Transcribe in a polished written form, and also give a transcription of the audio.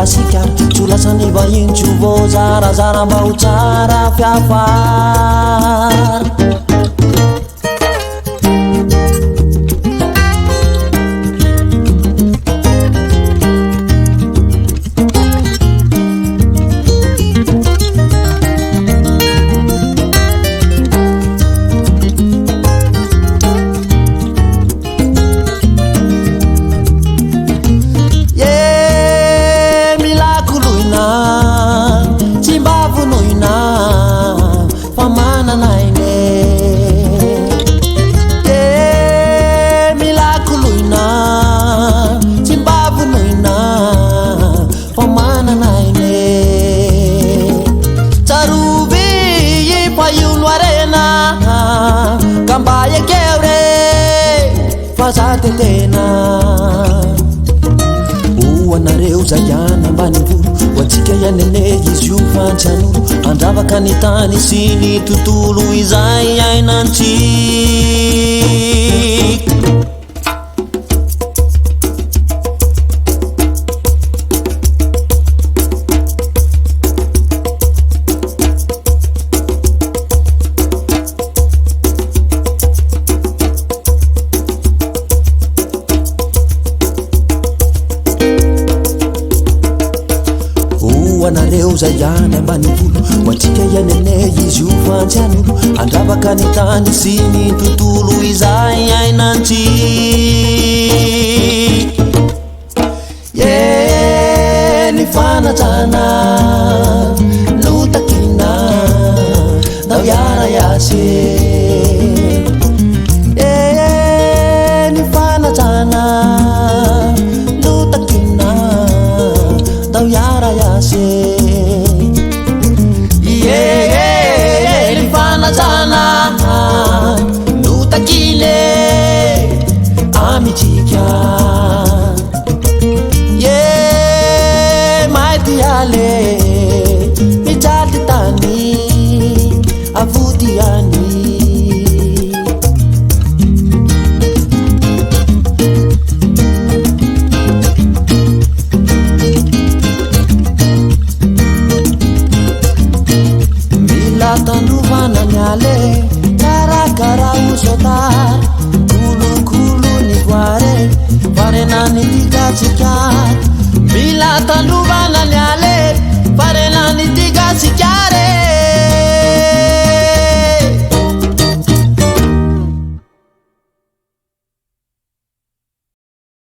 Sikar chula sani bayin chubo zara zara bau cara fiafar Tena uanareo zayana mbanivolo watsika yanene izy io fantsian'olo andravaka ny tany sy ny tontolo izay ainantsika anareo zayana mbanivolo watsika yanene izy io fantsian'olo andravaka ny tany sy ny tontolo izay ainantsika ny fanajana no takina dao iara iase ny fanajana no takina dao iara iase fanajana no takile amitika maitiale mijaly tany avodiany tanovana nyale karakara usotar kulukulu ni kware parenani tikachikar mila tanovana nyale parenani tikachikare